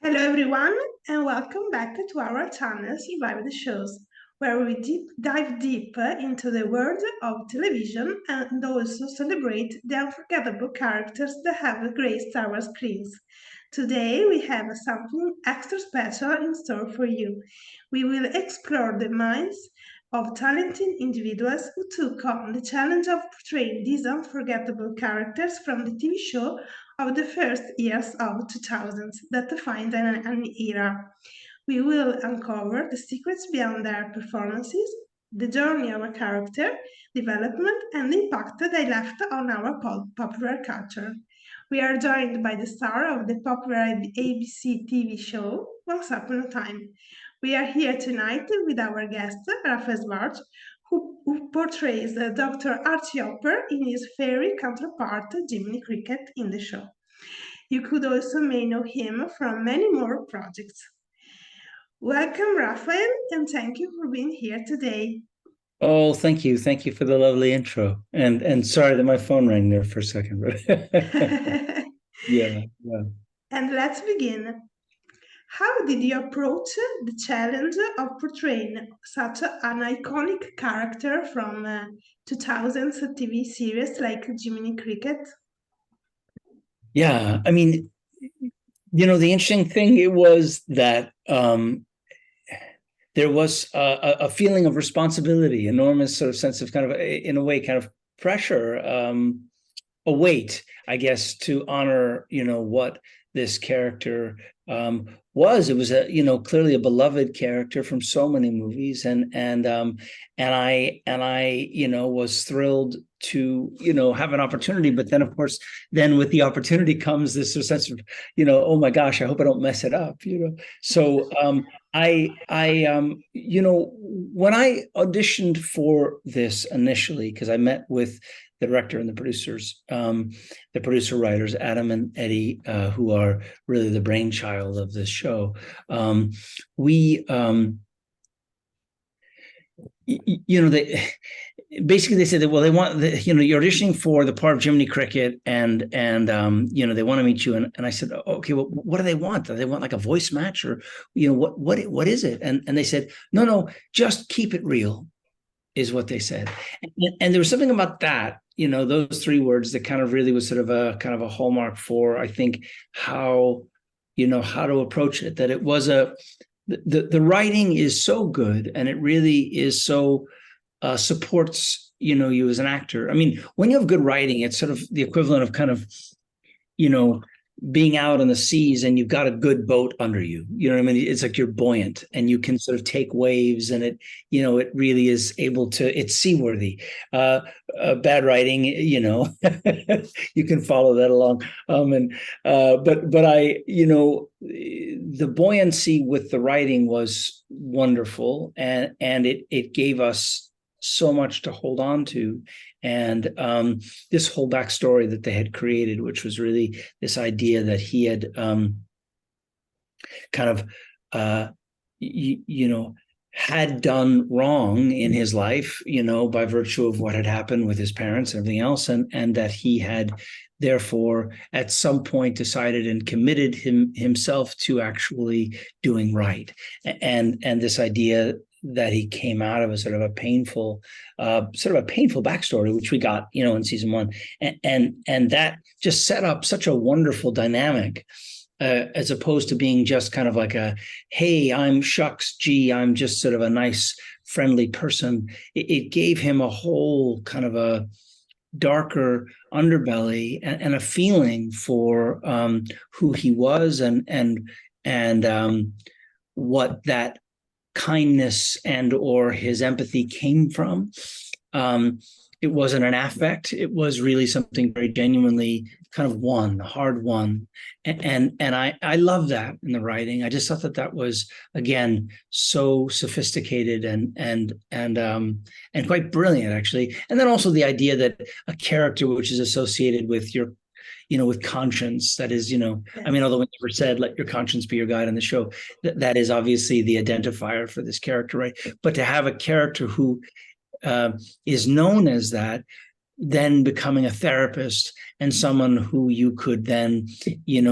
Hello everyone, and welcome back to our channel Survive the Shows, where we dive deeper into the world of television and also celebrate the unforgettable characters that have graced our screens. Today we have something extra special in store for you. We will explore the minds of talented individuals who took on the challenge of portraying these unforgettable characters from the TV show of the first years of 2000s that defined an era. We will uncover the secrets behind their performances, the journey of a character, development, and the impact they left on our popular culture. We are joined by the star of the popular ABC TV show, Once Upon a Time. We are here tonight with our guest, Raphael Sbarge, who portrays Dr. Archie Hopper in his fairy counterpart, Jiminy Cricket, in the show. You could also may know him from many more projects. Welcome, Raphael, and thank you for being here today. Oh, thank you. Thank you for the lovely intro. And sorry that my phone rang there for a second. Yeah, yeah. And let's begin. How did you approach the challenge of portraying such an iconic character from 2000s TV series like Jiminy Cricket? Yeah. I mean, the interesting thing it was that there was a feeling of responsibility, enormous sort of sense of kind of, in a way, kind of pressure, a weight, I guess, to honor, what this character was. It was clearly a beloved character from so many movies, and I was thrilled to have an opportunity. But then, of course, then with the opportunity comes this sort of sense of oh my gosh, I hope I don't mess it up. So when I auditioned for this initially, because I met with the director and the producers, the producer writers, Adam and Eddie, who are really the brainchild of this show. We, they basically they said that, well, they want you're auditioning for the part of Jiminy Cricket, and they want to meet you, and I said, okay, well, what do they want? Do they want like a voice match, or what is it? And they said, no, just keep it real, is what they said. And there was something about that, those three words that kind of really was sort of a hallmark for, I think, how to approach it. That it was the writing is so good, and it really is so supports you as an actor. I mean, when you have good writing, it's sort of the equivalent of kind of you know being out on the seas and you've got a good boat under you. You know what I mean? It's like you're buoyant and you can sort of take waves, and it really is able to, it's seaworthy. Bad writing, you can follow that along. But the buoyancy with the writing was wonderful, and it gave us so much to hold on to. And this whole backstory that they had created, which was really this idea that he had kind of had done wrong in his life, by virtue of what had happened with his parents and everything else, and that he had therefore at some point decided and committed himself to actually doing right. And this idea that he came out of a sort of a painful backstory, which we got, in season one, and that just set up such a wonderful dynamic, as opposed to being just kind of like a, hey, I'm shucks, gee, I'm just sort of a nice, friendly person. It gave him a whole kind of a darker underbelly and a feeling for who he was, and what that kindness and or his empathy came from. It wasn't an affect. It was really something very genuinely kind of hard won. And I love that in the writing. I just thought that was, again, so sophisticated and quite brilliant, actually. And then also the idea that a character which is associated with your with conscience, that is, I mean, although we never said, let your conscience be your guide on the show, that is obviously the identifier for this character, right? But to have a character who is known as that, then becoming a therapist and someone who you could then,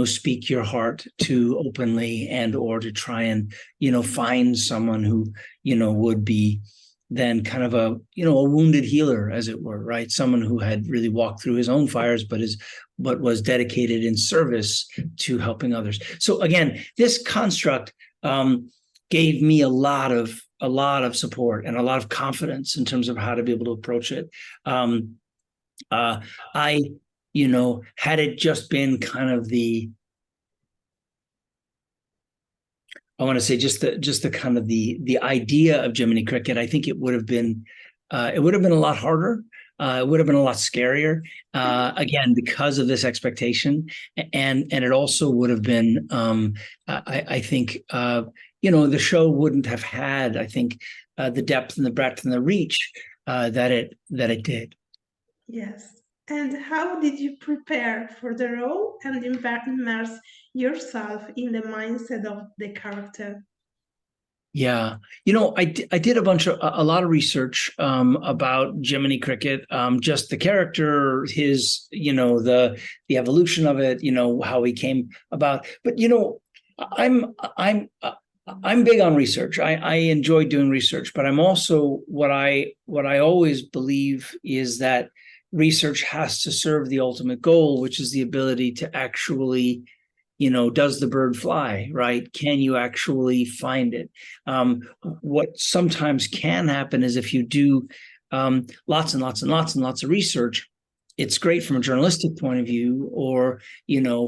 speak your heart to openly, and or to try and, find someone who, would be then kind of a wounded healer, as it were, right? Someone who had really walked through his own fires, but was dedicated in service to helping others. So again, this construct gave me a lot of support and a lot of confidence in terms of how to be able to approach it. I, had it just been kind of I want to say just the kind of the idea of Jiminy Cricket, I think it would have been a lot harder. It would have been a lot scarier, again, because of this expectation, and it also would have been, I think, the show wouldn't have had, I think, the depth and the breadth and the reach that it did. Yes. And how did you prepare for the role and immerse yourself in the mindset of the character? Yeah, I did a lot of research about Jiminy Cricket, just the character, his, the evolution of it, how he came about. But I'm I'm I'm big on research. I enjoy doing research, but I'm also what I always believe is that research has to serve the ultimate goal, which is the ability to actually, does the bird fly, right? Can you actually find it? What sometimes can happen is if you do lots and lots and lots and lots of research, it's great from a journalistic point of view, or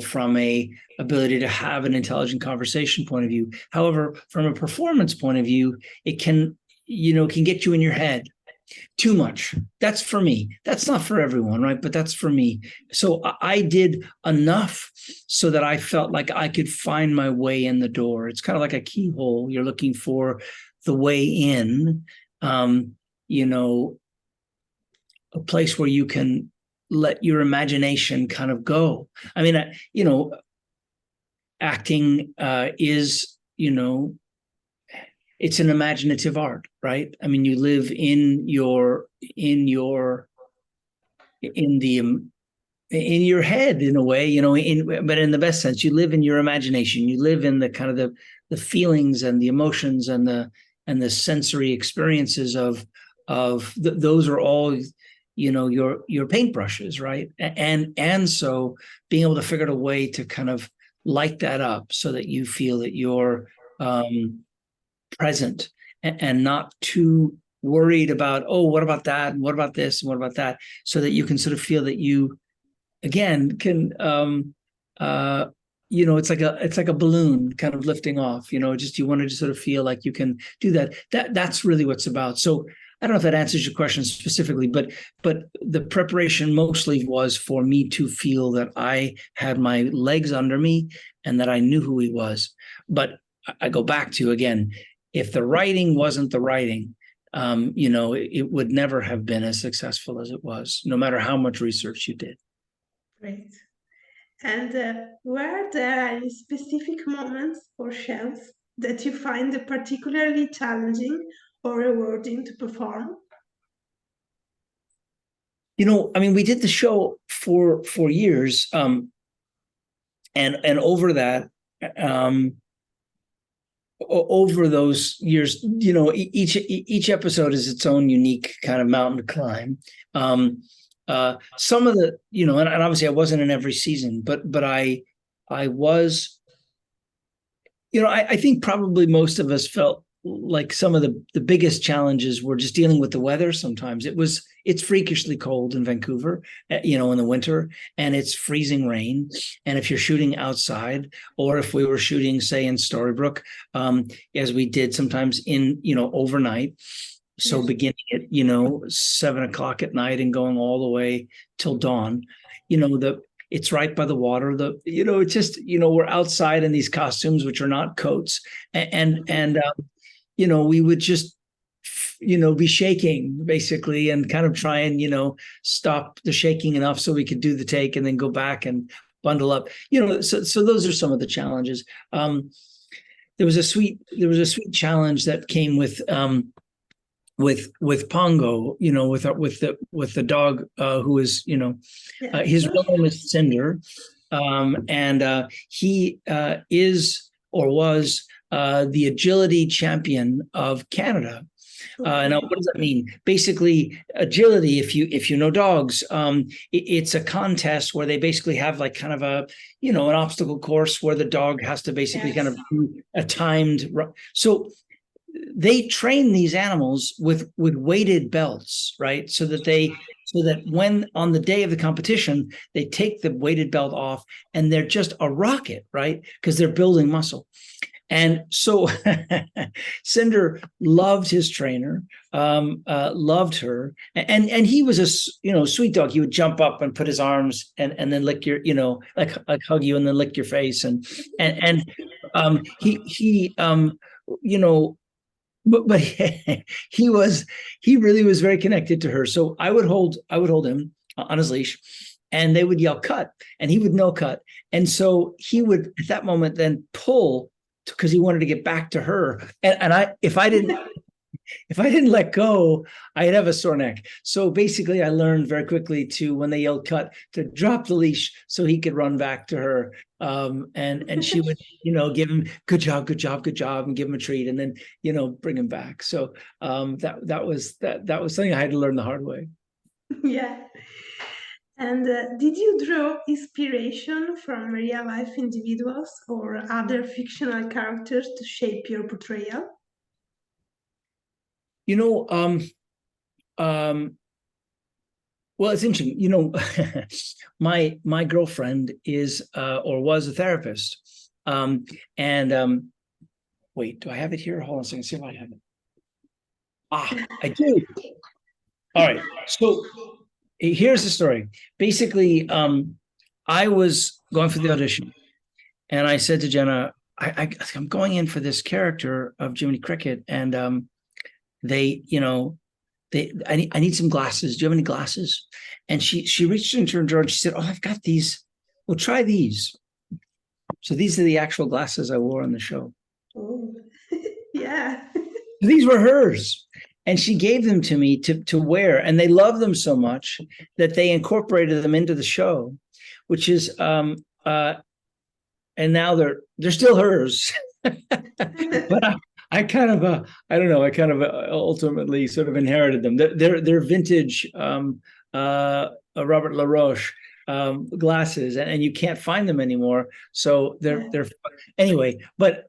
from a ability to have an intelligent conversation point of view. However, from a performance point of view, it can get you in your head too much. That's for me. That's not for everyone, right? But that's for me. So I did enough so that I felt like I could find my way in the door. It's kind of like a keyhole. You're looking for the way in, a place where you can let your imagination kind of go. I mean, acting is, it's an imaginative art, right? I mean, you live in your head in a way, but in the best sense, you live in your imagination. You live in the kind of the feelings and the emotions and the sensory experiences of those are all, your paintbrushes, right? And so being able to figure out a way to kind of light that up so that you feel that you're present and not too worried about, oh, what about that? And what about this? And what about that? So that you can sort of feel that you, again, can, it's like a balloon kind of lifting off, just, you want to just sort of feel like you can do that. That's really what's about. So I don't know if that answers your question specifically, but the preparation mostly was for me to feel that I had my legs under me and that I knew who he was. But I go back to, again, if the writing wasn't the writing, it would never have been as successful as it was, no matter how much research you did. Great. And were there any specific moments or shows that you find particularly challenging or rewarding to perform? I mean, we did the show for 4 years, and over that, over those years, each episode is its own unique kind of mountain to climb. Some of the, and obviously I wasn't in every season, but I was, I think probably most of us felt like some of the biggest challenges were just dealing with the weather. Sometimes it's freakishly cold in Vancouver, in the winter, and it's freezing rain. And if you're shooting outside, or if we were shooting, say, in Storybrooke, as we did sometimes in, overnight. So beginning at, 7:00 at night and going all the way till dawn, it's right by the water. It's just, we're outside in these costumes, which are not coats. And we would just, be shaking basically and kind of try and, stop the shaking enough so we could do the take and then go back and bundle up, so those are some of the challenges. There was a sweet challenge that came with with Pongo, with the dog who is, Yes. his real name is Cinder, and he is or was the agility champion of Canada. Now, what does that mean? Basically, agility. If you know dogs, it's a contest where they basically have like kind of an obstacle course where the dog has to basically kind Yes. of do a timed. So they train these animals with weighted belts, right? So that when on the day of the competition they take the weighted belt off and they're just a rocket, right? Because they're building muscle. And so Cinder loved his trainer, loved her, and he was a sweet dog. He would jump up and put his arms and then lick your like hug you and then lick your face and he you know but he really was very connected to her. So I would hold him on his leash, and they would yell cut, and he would no cut, and so he would at that moment then pull because he wanted to get back to her, and I if I didn't let go, I'd have a sore neck. So basically, I learned very quickly to, when they yelled cut, to drop the leash so he could run back to her. And she would, give him good job, good job, good job, and give him a treat, and then, bring him back. So that was something I had to learn the hard way. Yeah. And did you draw inspiration from real life individuals or other fictional characters to shape your portrayal? You know, well, it's interesting. My girlfriend is or was a therapist. And wait, do I have it here? Hold on a second, see if I have it. I do. All right. So here's the story. Basically, I was going for the audition, and I said to Jenna, I'm going in for this character of Jiminy Cricket, and they, I need some glasses. Do you have any glasses? And she reached into her drawer and she said, "Oh, I've got these. Well, try these." So these are the actual glasses I wore on the show. Oh, yeah. These were hers. And she gave them to me to wear. And they loved them so much that they incorporated them into the show, which is and now they're still hers. But I kind of I don't know, I kind of ultimately sort of inherited them. They're vintage Robert LaRoche glasses, and you can't find them anymore. So they're anyway. But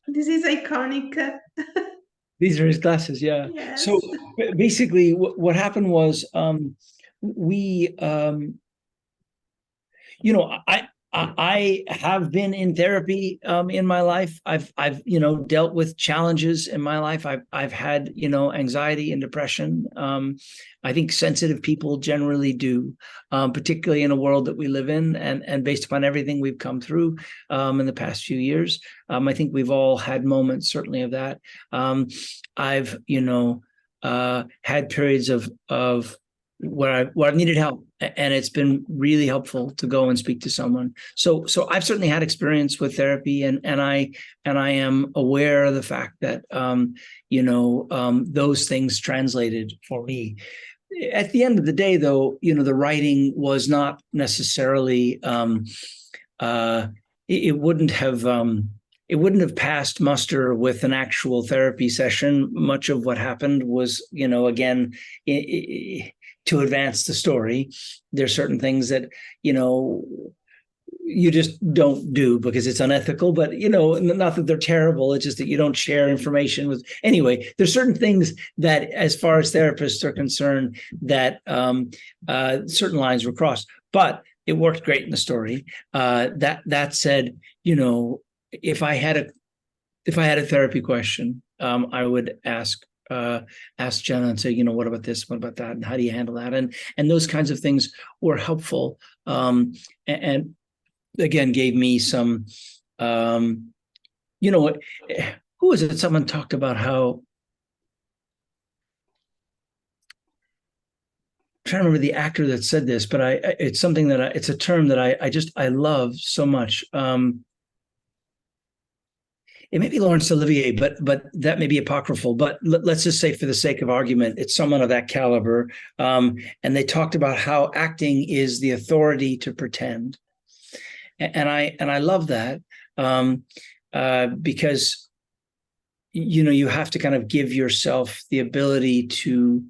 this is iconic. these are his glasses, yeah. Yes. So basically, what happened was we I have been in therapy in my life. I've dealt with challenges in my life. I've had anxiety and depression. I think sensitive people generally do, particularly in a world that we live in, and based upon everything we've come through in the past few years. I think we've all had moments, certainly, of that. I've had periods of where I've needed help, and it's been really helpful to go and speak to someone. So I've certainly had experience with therapy, and I am aware of the fact that those things translated for me. At the end of the day, though, the writing was not necessarily it wouldn't have passed muster with an actual therapy session. Much of what happened was, again, to advance the story. There's certain things that, you just don't do because it's unethical, but, not that they're terrible. It's just that you don't share information with. Anyway, there's certain things that, as far as therapists are concerned, that certain lines were crossed, but it worked great in the story. That said, if I had a therapy question, I would ask Jenna and say, what about this? What about that? And how do you handle that? And those kinds of things were helpful. And again, gave me some, what, who was it? Someone talked about how, I'm trying to remember the actor that said this, but it's something that it's a term that I love so much. it may be Laurence Olivier, but that may be apocryphal. But let's just say, for the sake of argument, it's someone of that caliber. And they talked about how acting is the authority to pretend, and I love that, because you have to kind of give yourself the ability to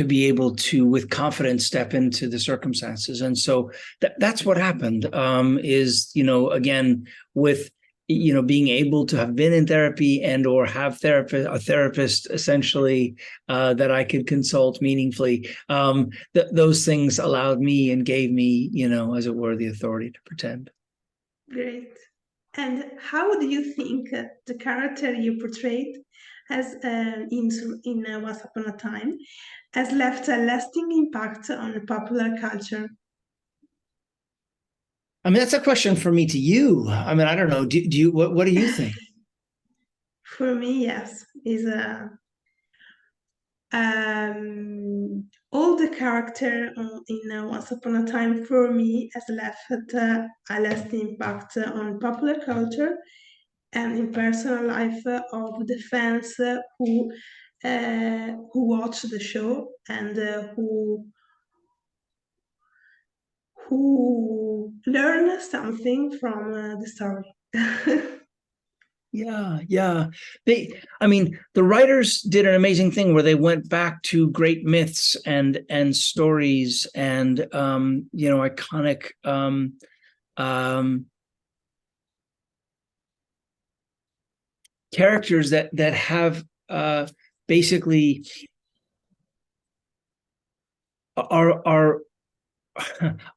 be able to, with confidence, step into the circumstances. And so that's what happened, is, again, with, being able to have been in therapy and or have a therapist essentially, that I could consult meaningfully. Those things allowed me and gave me, as it were, the authority to pretend. Great. And how do you think the character you portrayed has in Once Upon a Time has left a lasting impact on popular culture? I mean, that's a question for me to you. I mean, I don't know. Do you, what do you think? For me, yes, is a all the character in Once Upon a Time for me has left a lasting impact on popular culture and in personal life of the fans who watch the show and who learn something from the story. Yeah, yeah. I mean, the writers did an amazing thing where they went back to great myths and stories and iconic characters that have basically are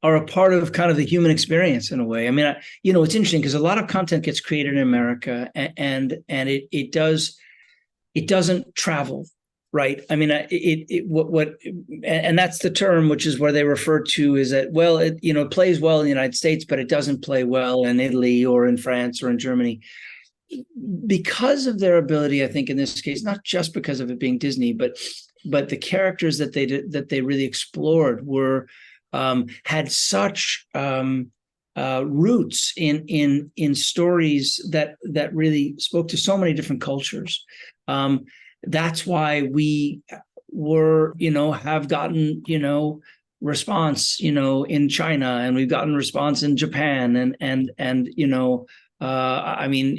are a part of kind of the human experience in a way. I mean, it's interesting because a lot of content gets created in America, and it doesn't travel, right? I mean, and that's the term, which is where they refer to is that, well, it plays well in the United States, but it doesn't play well in Italy or in France or in Germany, because of their ability, I think, in this case, not just because of it being Disney, but the characters that they really explored were had such roots in stories that really spoke to so many different cultures. That's why we have gotten response in China, and we've gotten response in Japan, and I mean,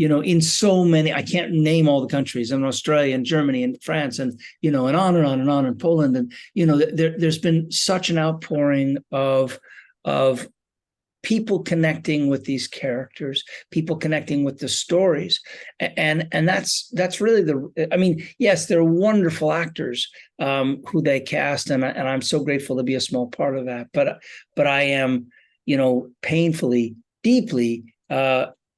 in so many, I can't name all the countries, in Australia and Germany and France, and and on and on and on, and Poland, and there's been such an outpouring of people connecting with these characters, people connecting with the stories, and that's really I mean, yes, they're wonderful actors who they cast, and I'm so grateful to be a small part of that. But I am, painfully, deeply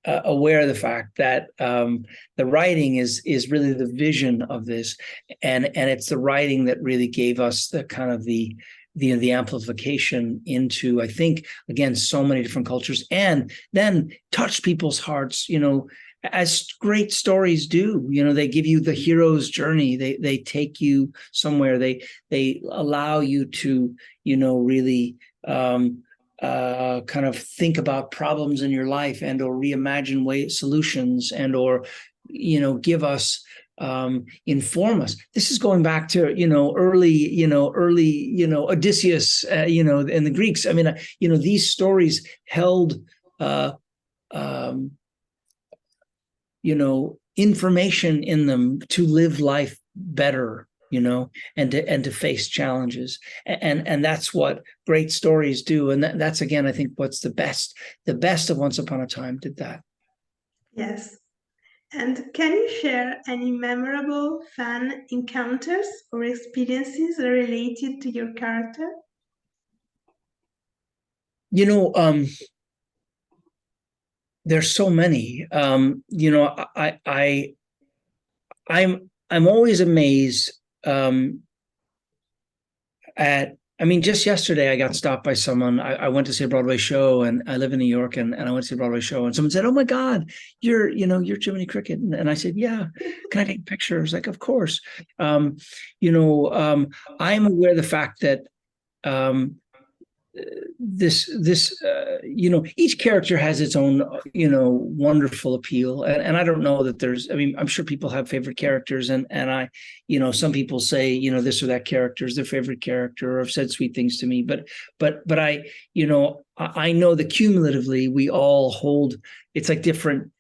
aware of the fact that the writing is really the vision of this, and it's the writing that really gave us the kind of the amplification into, I think, again, so many different cultures, and then touch people's hearts, as great stories do. They give you the hero's journey. They take you somewhere. They allow you to, really kind of think about problems in your life and or reimagine solutions and or, give us, inform us. This is going back to early Odysseus, and the Greeks. I mean, these stories held information in them to live life better, and to face challenges, and that's what great stories do. And that's again, I think, what's the best of Once Upon a Time did that. Yes. And can you share any memorable fan encounters or experiences related to your character? There's so many. I'm always amazed at. I mean, just yesterday I got stopped by someone. I went to see a Broadway show, and I live in New York, and I went to see a Broadway show, and someone said, "Oh my God, you're Jiminy Cricket," and I said, "Yeah, can I take pictures?" Like, of course. I'm aware of the fact that each character has its own wonderful appeal, and I don't know that there's, I mean, I'm sure people have favorite characters, and I, some people say this or that character is their favorite character or have said sweet things to me, but I know that cumulatively we all hold, it's like different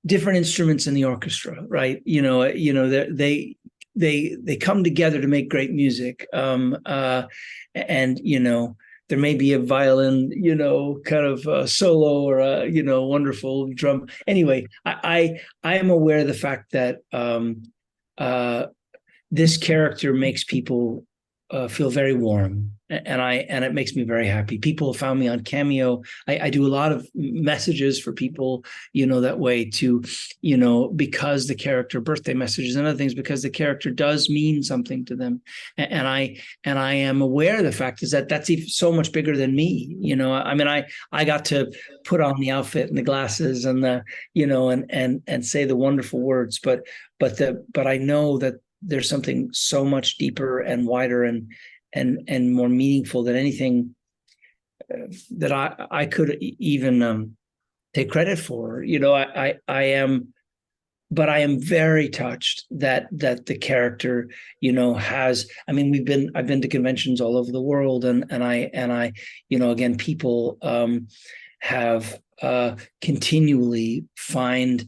different instruments in the orchestra, right? They come together to make great music. And there may be a violin, kind of solo, or a wonderful drum. Anyway, I am aware of the fact that this character makes people feel very warm, and it makes me very happy. People have found me on Cameo. I do a lot of messages for people, that way too, because the character, birthday messages and other things, because the character does mean something to them, and I am aware of the fact is that that's even so much bigger than me. I mean, I got to put on the outfit and the glasses and the and say the wonderful words, but I know that there's something so much deeper and wider and more meaningful than anything that I could even take credit for. I am, but I am very touched that the character, has. I mean, I've been to conventions all over the world, and I, again, people have continually find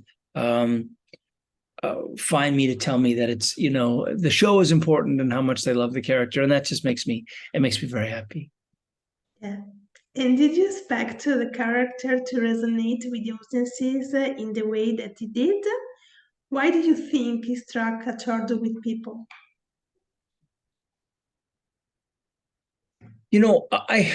me to tell me that it's the show is important and how much they love the character, and that just makes me very happy. Yeah. And did you expect the character to resonate with the audiences in the way that he did? Why do you think he struck a chord with people? I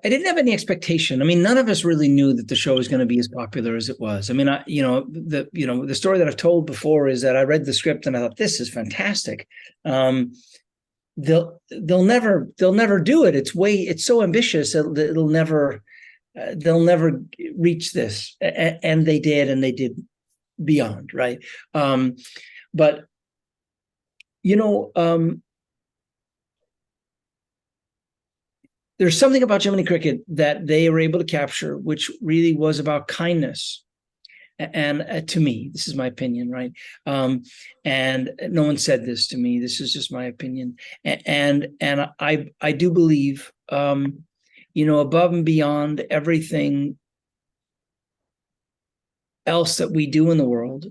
didn't have any expectation. I mean, none of us really knew that the show was going to be as popular as it was. I mean, the story that I've told before is that I read the script and I thought, this is fantastic. They'll never do it. It's so ambitious that they'll never reach this, and they did, and they did beyond, right? But there's something about Jiminy Cricket that they were able to capture, which really was about kindness. And to me, this is my opinion, right? And no one said this to me. This is just my opinion. And I do believe, above and beyond everything else that we do in the world,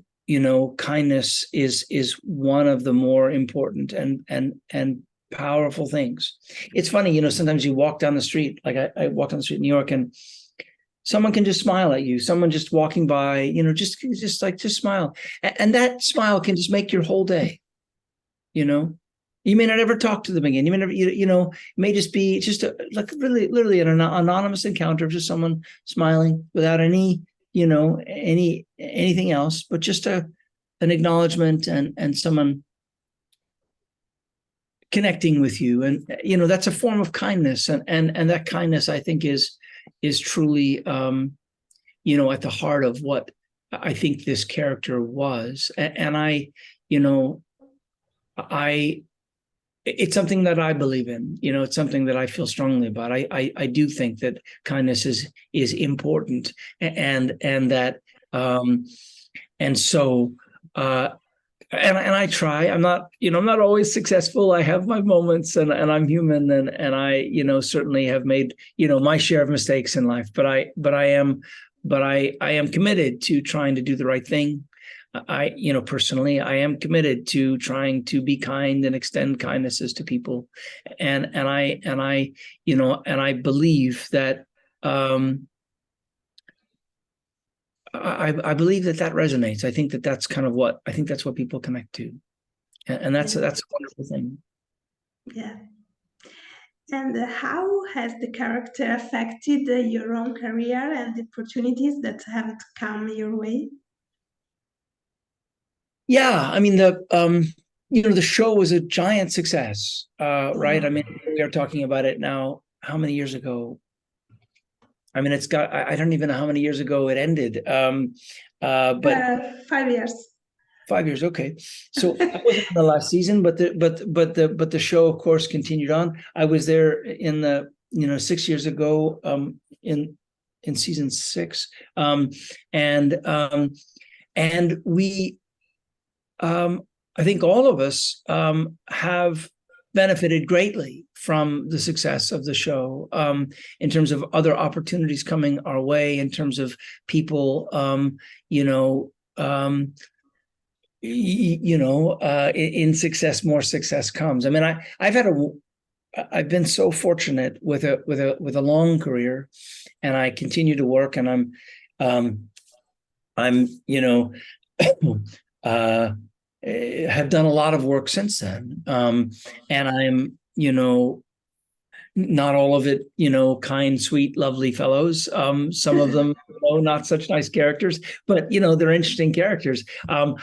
kindness is one of the more important and powerful things. It's funny, sometimes you walk down the street, like I walk down the street in New York, and someone can just smile at you. Someone just walking by, just smile, and that smile can just make your whole day. You may not ever talk to them again. You may never, it may just be like really, literally an anonymous encounter of just someone smiling without any, anything else, but just an acknowledgement and someone connecting with you. And, that's a form of kindness. And that kindness, I think, is truly, at the heart of what I think this character was. And it's something that I believe in. It's something that I feel strongly about. I do think that kindness is important, and that and so and I try. I'm not always successful. I have my moments, and I'm human, and I certainly have made my share of mistakes in life. But I am committed to trying to do the right thing. Personally, I am committed to trying to be kind and extend kindnesses to people, and I believe that I believe that resonates. I think that's kind of what people connect to, and that's Yeah. a wonderful thing. Yeah. And how has the character affected your own career and the opportunities that have come your way? Yeah, I mean the show was a giant success, right? Yeah. I mean, we are talking about it now. How many years ago? I mean, it's got. I don't even know how many years ago it ended. But 5 years. 5 years. Okay. So I wasn't in the last season, but the show, of course, continued on. I was there in the 6 years ago, in season 6. And we, I think all of us have benefited greatly from the success of the show, in terms of other opportunities coming our way, in terms of people, in success, more success comes. I mean, I've been so fortunate with a long career, and I continue to work, and I'm have done a lot of work since then. And I'm, not all of it, kind, sweet, lovely fellows. Some of them, not such nice characters, but they're interesting characters. I've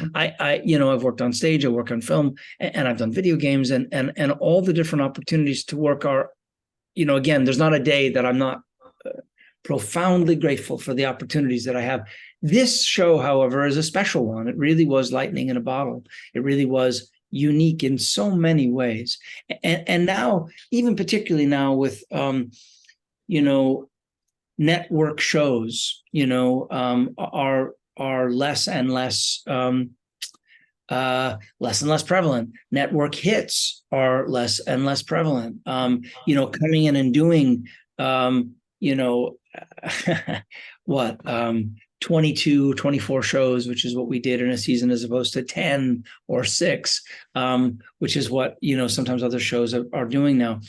worked on stage, I work on film, and I've done video games, and all the different opportunities to work are, again, there's not a day that I'm not profoundly grateful for the opportunities that I have. This show, however, is a special one. It really was lightning in a bottle. It really was unique in so many ways. And now, even particularly now with, network shows, are less and less, less and less prevalent. Network hits are less and less prevalent. Coming in and doing, what, 22, 24 shows, which is what we did in a season, as opposed to 10 or 6, which is what, sometimes other shows are doing now.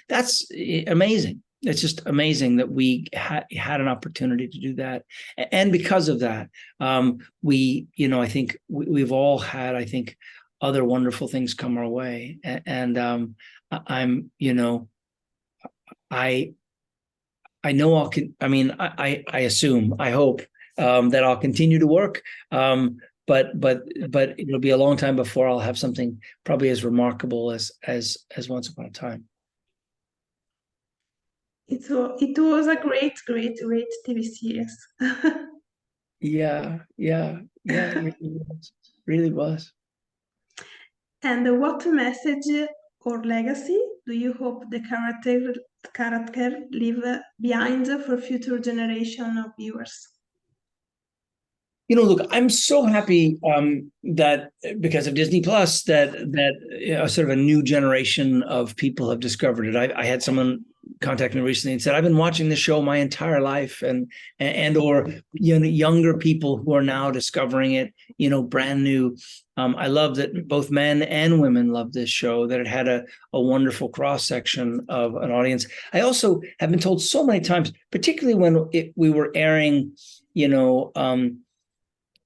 That's amazing. It's just amazing that we had an opportunity to do that. And because of that, we, I think we've all had, I think, other wonderful things come our way. And I'm, I know I assume, I hope, that I'll continue to work. But it'll be a long time before I'll have something probably as remarkable as Once Upon a Time. It was a great TV series. Yeah, it really was. And what message or legacy do you hope the character leave behind for future generation of viewers? Look, I'm so happy that because of Disney Plus, that sort of a new generation of people have discovered it. I had someone contact me recently and said, I've been watching this show my entire life, and or younger people who are now discovering it, brand new. I love that both men and women love this show, that it had a wonderful cross section of an audience. I also have been told so many times, particularly when we were airing,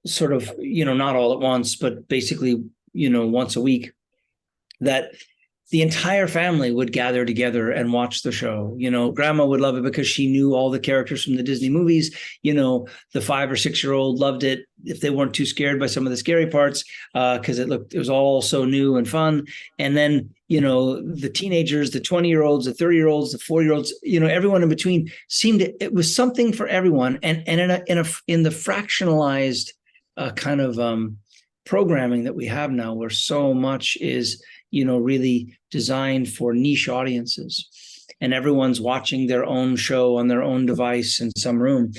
sort of, not all at once, but basically, once a week, that the entire family would gather together and watch the show. Grandma would love it because she knew all the characters from the Disney movies. The 5 or 6-year-old loved it if they weren't too scared by some of the scary parts, because it was all so new and fun. And then, the teenagers, the 20-year-olds, the 30-year-olds, the 40-year-olds, everyone in between it was something for everyone. And in the fractionalized kind of programming that we have now, where so much is really designed for niche audiences, and everyone's watching their own show on their own device in some room.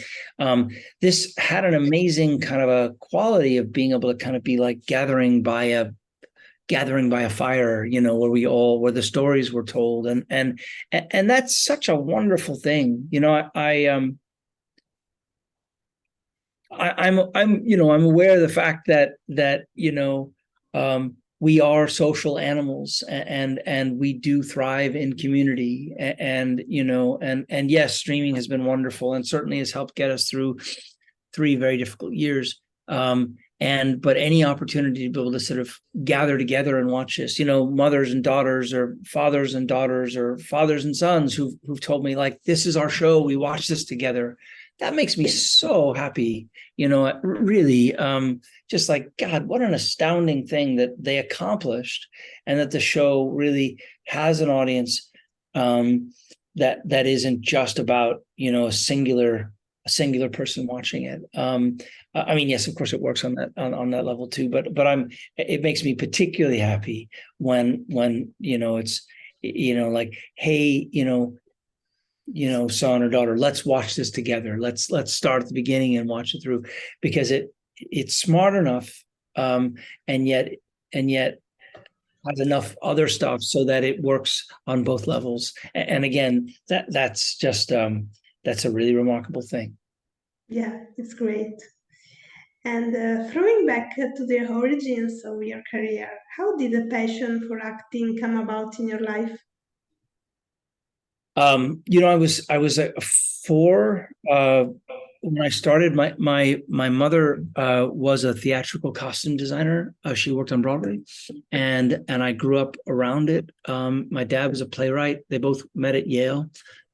This had an amazing kind of a quality of being able to kind of be like gathering by a fire, where the stories were told, and that's such a wonderful thing. I'm aware of the fact that we are social animals, and we do thrive in community, and yes, streaming has been wonderful and certainly has helped get us through 3 very difficult years. But any opportunity to be able to sort of gather together and watch this, mothers and daughters, or fathers and daughters, or fathers and sons who've told me, like, this is our show, we watch this together. That makes me so happy, really, just like, God, what an astounding thing that they accomplished, and that the show really has an audience that isn't just about, a singular person watching it. I mean, yes, of course, it works on that level too. But it makes me particularly happy when it's like, hey, son or daughter, let's watch this together. Let's start at the beginning and watch it through, because it's smart enough, and yet has enough other stuff so that it works on both levels. And again, that's just that's a really remarkable thing. Yeah, it's great. And throwing back to the origins of your career, how did the passion for acting come about in your life? I was a four when I started. My mother was a theatrical costume designer. She worked on Broadway, and I grew up around it. My dad was a playwright. They both met at Yale.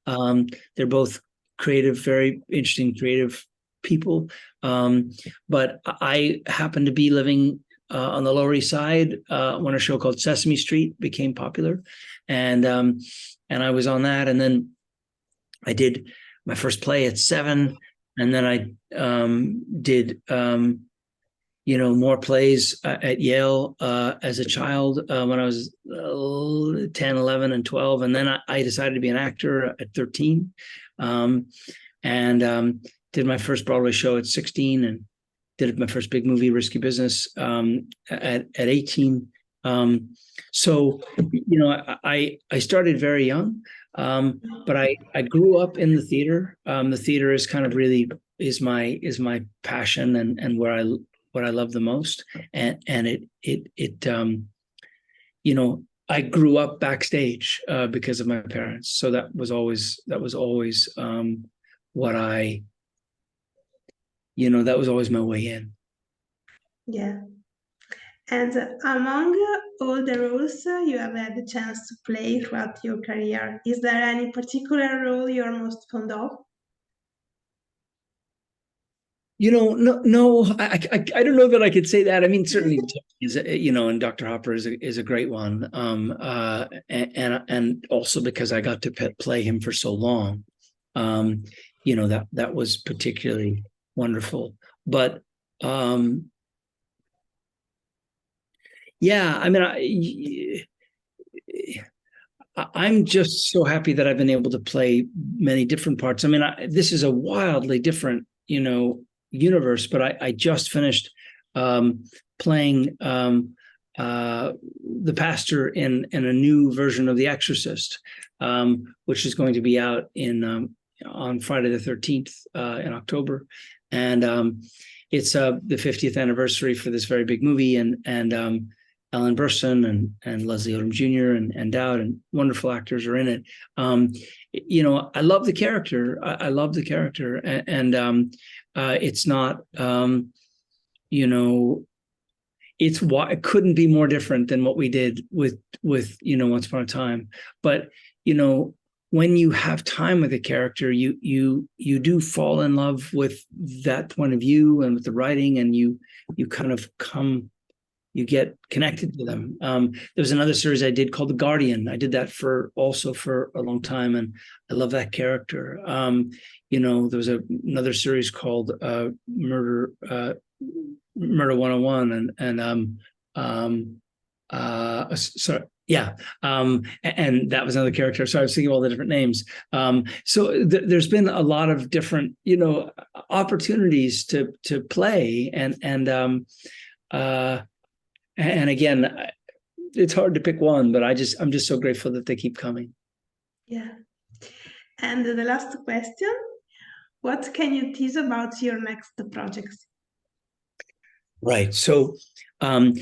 They're both creative, very interesting, creative people. But I happened to be living on the Lower East Side when a show called Sesame Street became popular, and and I was on that, and then I did my first play at 7, and then I did more plays at Yale as a child when I was 10, 11, and 12, and then I decided to be an actor at 13, and did my first Broadway show at 16, and did my first big movie, Risky Business, at 18. So I started very young, but I grew up in the theater. The theater is kind of really is my passion, and where what I love the most, and I grew up backstage because of my parents, so that was always what I that was always my way in. Yeah. And among all the roles you have had the chance to play throughout your career, is there any particular role you're most fond of? No, I don't know that I could say that. I mean, certainly is and Dr. Hopper is a great one. And also because I got to play him for so long, that was particularly wonderful. But yeah, I mean, I'm just so happy that I've been able to play many different parts. I mean, this is a wildly different, universe, but I just finished playing the pastor in a new version of The Exorcist, which is going to be out on Friday the 13th in October, and it's the 50th anniversary for this very big movie, and Ellen Burstyn and Leslie Odom Jr. and Dowd, and wonderful actors are in it. I love the character. I love the character, and it's not, it couldn't be more different than what we did with Once Upon a Time. But when you have time with a character, you do fall in love with that point of view and with the writing, and you kind of you get connected to them. There was another series I did called The Guardian. I did that for a long time, and I love that character. There was another series called Murder 101, and that was another character. So I was thinking of all the different names. So there's been a lot of different, opportunities to play, and again, it's hard to pick one, but I'm just so grateful that they keep coming. Yeah. And the last question, what can you tease about your next projects? Right. So I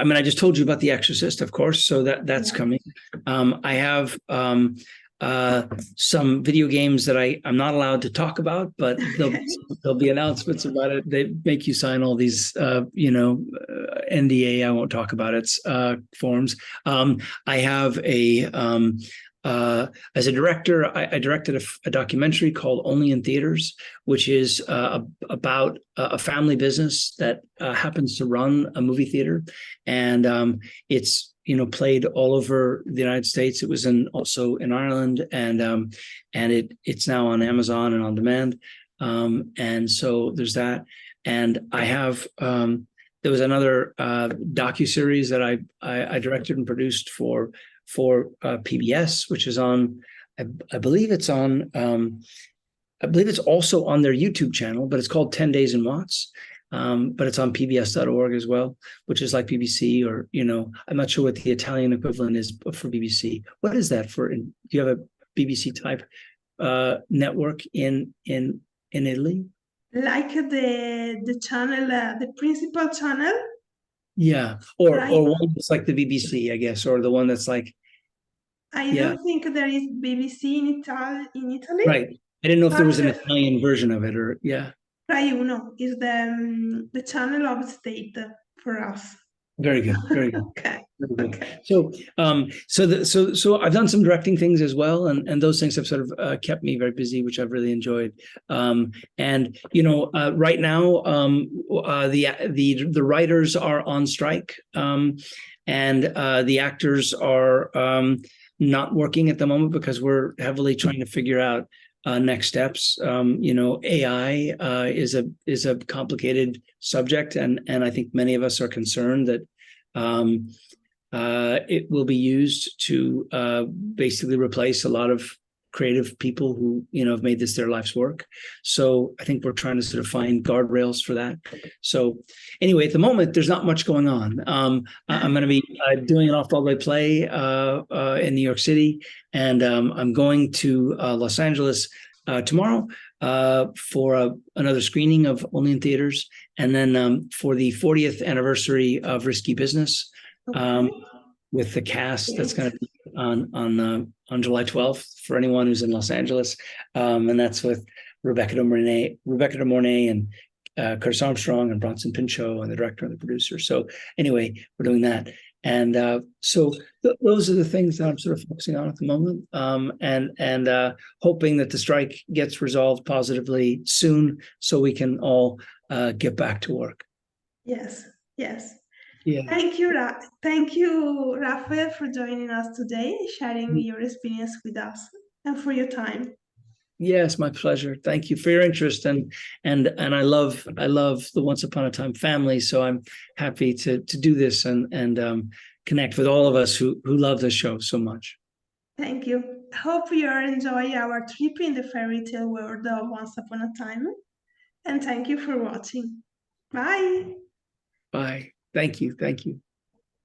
mean, I just told you about The Exorcist, of course, so that's coming. I have some video games that I'm not allowed to talk about, but there'll be announcements about it. They make you sign all these, NDA. I won't talk about its forms. I have as a director, I directed a documentary called Only in Theaters, which is about a family business that happens to run a movie theater, and it's played all over the United States. It was also in Ireland, and it's now on Amazon and on demand. And so there's that. And I have there was another docuseries that I directed and produced for PBS, which is on, I believe it's on, I believe it's also on their YouTube channel, but it's called 10 Days in Watts. But it's on pbs.org as well, which is like BBC, or, I'm not sure what the Italian equivalent is for BBC. What is that for? Do you have a BBC type network in Italy? Like the channel, the principal channel. Yeah, or Right. one that's like the BBC, I guess, or the one that's like, I yeah, don't think there is BBC in Italy, right. I didn't know if there was but an Italian version of it, or yeah. Rai Uno is the channel of state for us. Very good, very good. Okay. Very good. Okay. So I've done some directing things as well, and those things have sort of kept me very busy, which I've really enjoyed. And right now, the writers are on strike, and the actors are not working at the moment because we're heavily trying to figure out next steps. AI is a complicated subject, and I think many of us are concerned that it will be used to basically replace a lot of creative people who have made this their life's work. So I think we're trying to sort of find guardrails for that. So anyway, at the moment, there's not much going on. I'm going to be doing an off-Broadway play in New York City, and I'm going to Los Angeles tomorrow for another screening of Only in Theaters, and then for the 40th anniversary of Risky Business. Okay. With the cast that's going to be on July 12th for anyone who's in Los Angeles, and that's with Rebecca De Mornay, and Curtis Armstrong and Bronson Pinchot and the director and the producer. So anyway, we're doing that, and those are the things that I'm sort of focusing on at the moment, and hoping that the strike gets resolved positively soon, so we can all get back to work. Yes. Yes. Yeah. Thank you, Raphael, for joining us today, sharing your experience with us, and for your time. Yes, my pleasure. Thank you for your interest, and I love the Once Upon a Time family. So I'm happy to do this and connect with all of us who love the show so much. Thank you. Hope you are enjoying our trip in the fairy tale world of Once Upon a Time, and thank you for watching. Bye. Bye. Thank you. Thank you.